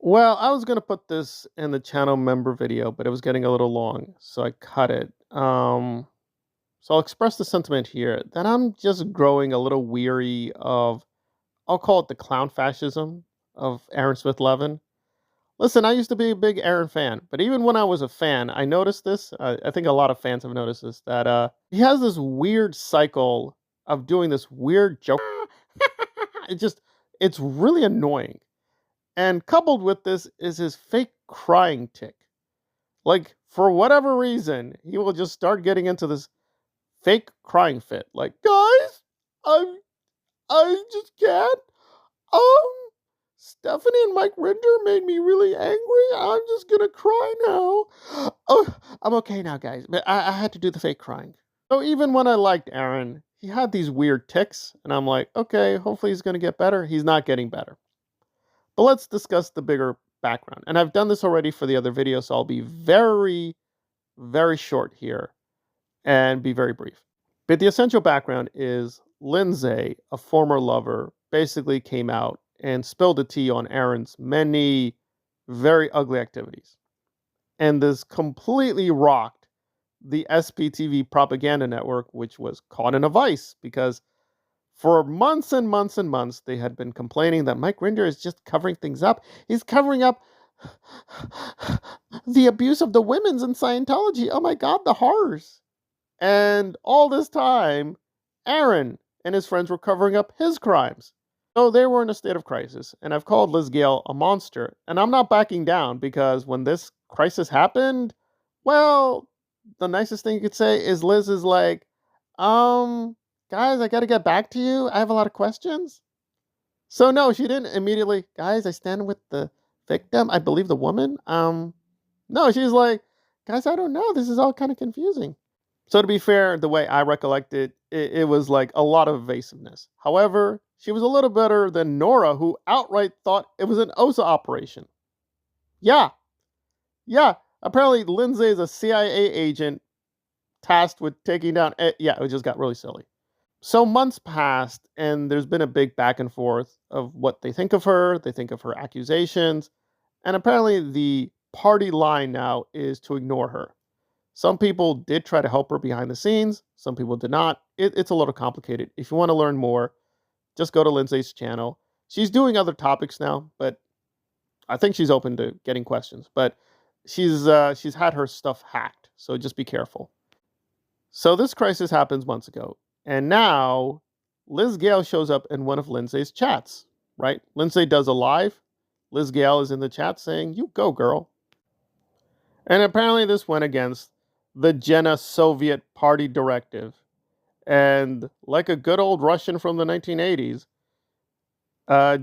Well, I was going to put this in the channel member video, but it was getting a little long, so I cut it. So I'll express the sentiment here that I'm just growing a little weary of, I'll call it the clown fascism of Aaron Smith-Levin. Listen, I used to be a big Aaron fan, but even when I was a fan, I noticed this. I think a lot of fans have noticed this, that he has this weird cycle of doing this weird joke. it just, it's really annoying. And coupled with this is his fake crying tick. Like, for whatever reason, he will just start getting into this fake crying fit. Like, guys, I just can't. Um, Stephanie and Mike Rinder made me really angry. I'm just gonna cry now. Oh, I'm okay now, guys. But I had to do the fake crying. So even when I liked Aaron, he had these weird ticks, and I'm like, okay, hopefully he's gonna get better. He's not getting better. But let's discuss the bigger background. And I've done this already for the other video, so I'll be very, very short here and be very brief. But the essential background is Lindsay, a former lover, basically came out and spilled the tea on Aaron's many very ugly activities. And this completely rocked the SPTV propaganda network, which was caught in a vice because for months and months and months, they had been complaining that Mike Rinder is just covering things up. He's covering up the abuse of the women's in Scientology. Oh my God, the horrors. And all this time, Aaron and his friends were covering up his crimes. So they were in a state of crisis. And I've called Liz Gale a monster. And I'm not backing down because when this crisis happened, well, the nicest thing you could say is Liz is like, guys, I got to get back to you. I have a lot of questions. So no, she didn't immediately, guys, I stand with the victim. I believe the woman. No, she's like, guys, I don't know. This is all kind of confusing. So to be fair, the way I recollect it was like a lot of evasiveness. However, she was a little better than Nora, who outright thought it was an OSA operation. Yeah. Apparently, Lindsay is a CIA agent tasked with taking down. Yeah, it just got really silly. So months passed, and there's been a big back and forth of what they think of her. They think of her accusations. And apparently the party line now is to ignore her. Some people did try to help her behind the scenes. Some people did not. It's a little complicated. If you want to learn more, just go to Lindsay's channel. She's doing other topics now, but I think she's open to getting questions. But she's had her stuff hacked, so just be careful. So this crisis happens months ago. And now, Liz Gale shows up in one of Lindsay's chats, right? Lindsay does a live. Liz Gale is in the chat saying, you go, girl. And apparently this went against the Jenna Soviet Party directive. And like a good old Russian from the 1980s,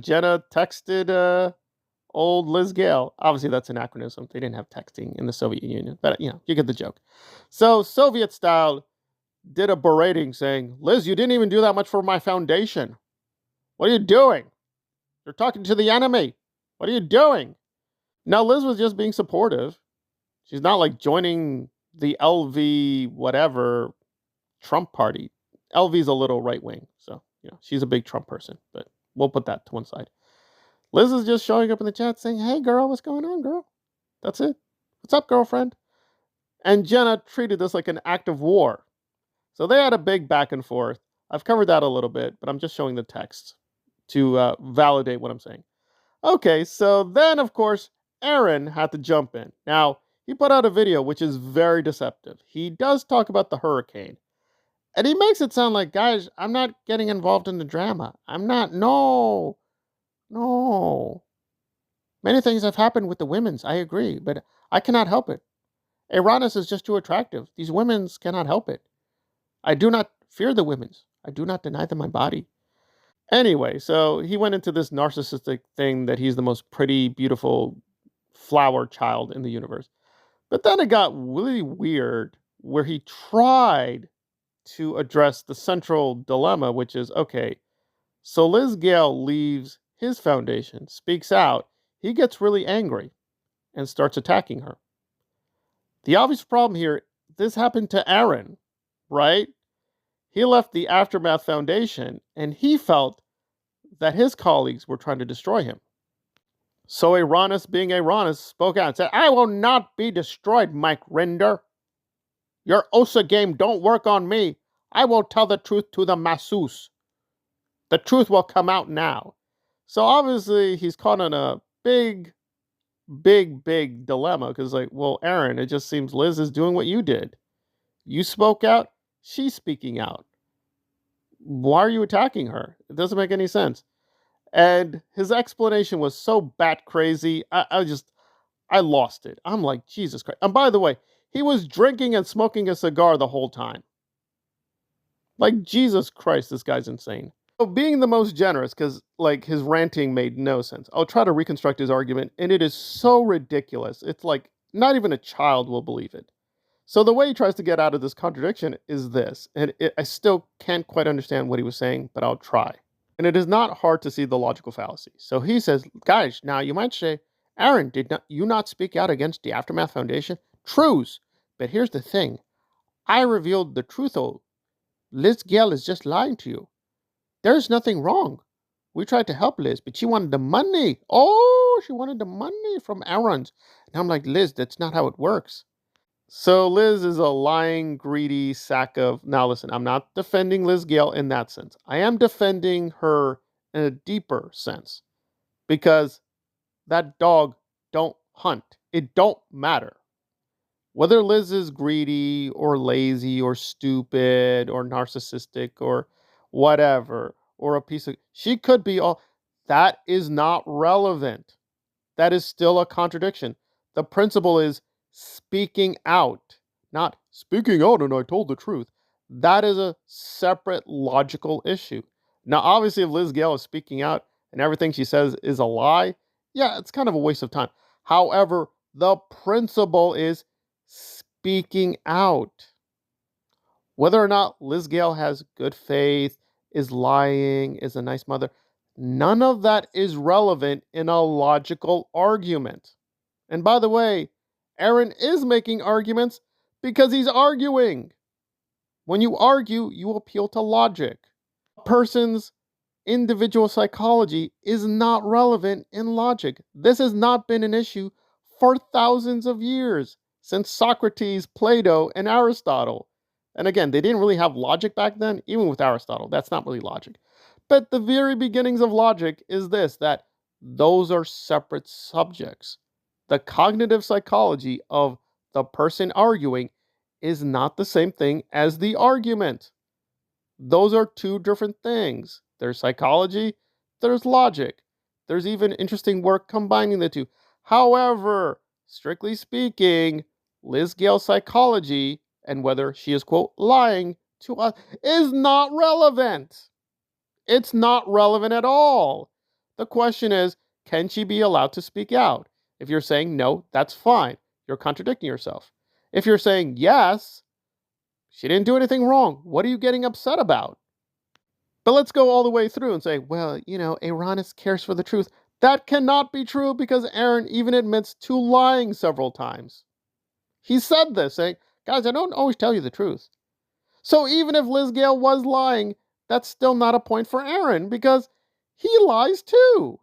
Jenna texted old Liz Gale. Obviously, that's an anachronism. They didn't have texting in the Soviet Union. But, you get the joke. So, Soviet style, did a berating saying, Liz, you didn't even do that much for my foundation. What are you doing? You're talking to the enemy. What are you doing? Now, Liz was just being supportive. She's not like joining the LV whatever Trump party. LV's a little right wing. So, she's a big Trump person, but we'll put that to one side. Liz is just showing up in the chat saying, hey, girl, what's going on, girl? That's it. What's up, girlfriend? And Jenna treated this like an act of war. So they had a big back and forth. I've covered that a little bit, but I'm just showing the text to validate what I'm saying. Okay, so then, of course, Aaron had to jump in. Now, he put out a video which is very deceptive. He does talk about the hurricane. And he makes it sound like, guys, I'm not getting involved in the drama. I'm not. No. Many things have happened with the women's, I agree, but I cannot help it. Uranus is just too attractive. These women's cannot help it. I do not fear the women's. I do not deny them my body. Anyway, so he went into this narcissistic thing that he's the most pretty, beautiful flower child in the universe. But then it got really weird where he tried to address the central dilemma, which is, okay, so Liz Gale leaves his foundation, speaks out, he gets really angry and starts attacking her. The obvious problem here, this happened to Aaron, right? He left the Aftermath Foundation and he felt that his colleagues were trying to destroy him. So Aronis, being Aronis, spoke out and said, I will not be destroyed, Mike Rinder. Your OSA game don't work on me. I will tell the truth to the masseuse. The truth will come out now. So obviously he's caught in a big dilemma because, like, well, Aaron, it just seems Liz is doing what you did. You spoke out, she's speaking out. Why are you attacking her? It doesn't make any sense. And his explanation was so bat crazy. I lost it. I'm like, Jesus Christ. And by the way, he was drinking and smoking a cigar the whole time. Like, Jesus Christ, this guy's insane. So being the most generous, because, like, his ranting made no sense. I'll try to reconstruct his argument, and it is so ridiculous. It's like, not even a child will believe it. So the way he tries to get out of this contradiction is this, and I still can't quite understand what he was saying, but I'll try. And it is not hard to see the logical fallacy. So he says, guys, now you might say, Aaron, did not you not speak out against the Aftermath Foundation? Trues. But here's the thing. I revealed the truth. Oh, Liz Gale is just lying to you. There's nothing wrong. We tried to help Liz, but she wanted the money. Oh, she wanted the money from Aaron's. And I'm like, Liz, that's not how it works. So Liz is a lying, greedy sack of... Now listen, I'm not defending Liz Gale in that sense. I am defending her in a deeper sense. Because that dog don't hunt. It don't matter. Whether Liz is greedy or lazy or stupid or narcissistic or whatever, or a piece of... She could be all... That is not relevant. That is still a contradiction. The principle is speaking out, not speaking out and I told the truth. That is a separate logical issue. Now, obviously, if Liz Gale is speaking out and everything she says is a lie, yeah, it's kind of a waste of time. However, the principle is speaking out. Whether or not Liz Gale has good faith, is lying, is a nice mother, none of that is relevant in a logical argument. And by the way, Aaron is making arguments because he's arguing. When you argue, you appeal to logic. A person's individual psychology is not relevant in logic. This has not been an issue for thousands of years, since Socrates, Plato, and Aristotle. And again, they didn't really have logic back then, even with Aristotle. That's not really logic. But the very beginnings of logic is this, that those are separate subjects. The cognitive psychology of the person arguing is not the same thing as the argument. Those are two different things. There's psychology, there's logic. There's even interesting work combining the two. However, strictly speaking, Liz Gale's psychology and whether she is, quote, lying to us is not relevant. It's not relevant at all. The question is, can she be allowed to speak out? If you're saying no, that's fine. You're contradicting yourself. If you're saying yes, she didn't do anything wrong. What are you getting upset about? But let's go all the way through and say, well, Aronis cares for the truth. That cannot be true because Aaron even admits to lying several times. He said this, saying, guys, I don't always tell you the truth. So even if Liz Gale was lying, that's still not a point for Aaron because he lies too.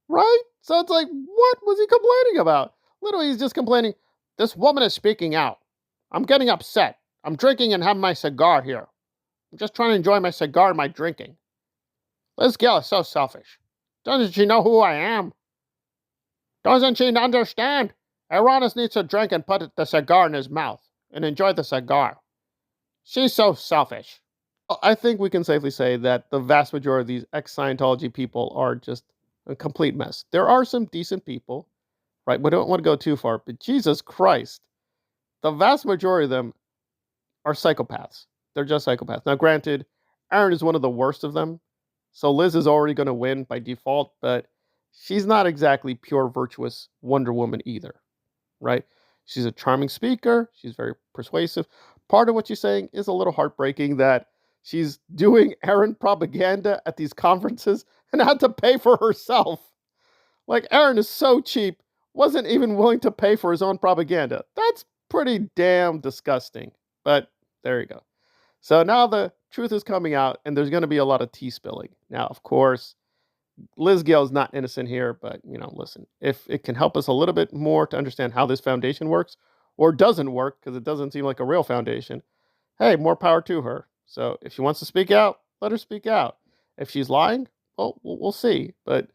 Right? So it's like, what was he complaining about? Literally, he's just complaining, this woman is speaking out. I'm getting upset. I'm drinking and having my cigar here. I'm just trying to enjoy my cigar and my drinking. Liz Gale is so selfish. Doesn't she know who I am? Doesn't she understand? Aronis needs to drink and put the cigar in his mouth and enjoy the cigar. She's so selfish. I think we can safely say that the vast majority of these ex-Scientology people are just a complete mess. There are some decent people, right? We don't want to go too far, but Jesus Christ, the vast majority of them are psychopaths. They're just psychopaths. Now, granted, Aaron is one of the worst of them, so Liz is already going to win by default, but she's not exactly pure virtuous Wonder Woman either, right? She's a charming speaker. She's very persuasive. Part of what she's saying is a little heartbreaking that she's doing Aaron propaganda at these conferences and had to pay for herself. Like, Aaron is so cheap, wasn't even willing to pay for his own propaganda. That's pretty damn disgusting. But there you go. So now the truth is coming out, and there's going to be a lot of tea spilling. Now, of course, Liz Gale is not innocent here, but listen, if it can help us a little bit more to understand how this foundation works or doesn't work, because it doesn't seem like a real foundation, hey, more power to her. So if she wants to speak out, let her speak out. If she's lying, well, we'll see. But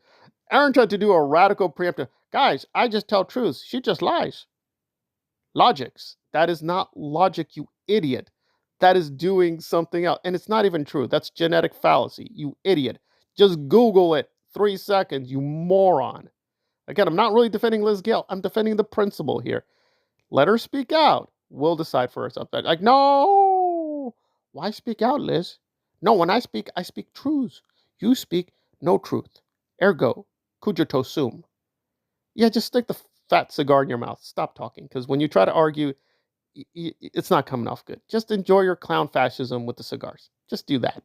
Aaron tried to do a radical preemptive. Guys, I just tell truths. She just lies. Logics. That is not logic, you idiot. That is doing something else. And it's not even true. That's genetic fallacy, you idiot. Just Google it. 3 seconds, you moron. Again, I'm not really defending Liz Gale. I'm defending the principle here. Let her speak out. We'll decide for herself. Like, no. Why speak out, Liz? No, when I speak truths. You speak no truth. Ergo, cogito sum. Yeah, just stick the fat cigar in your mouth. Stop talking. Because when you try to argue, it's not coming off good. Just enjoy your clown fascism with the cigars. Just do that.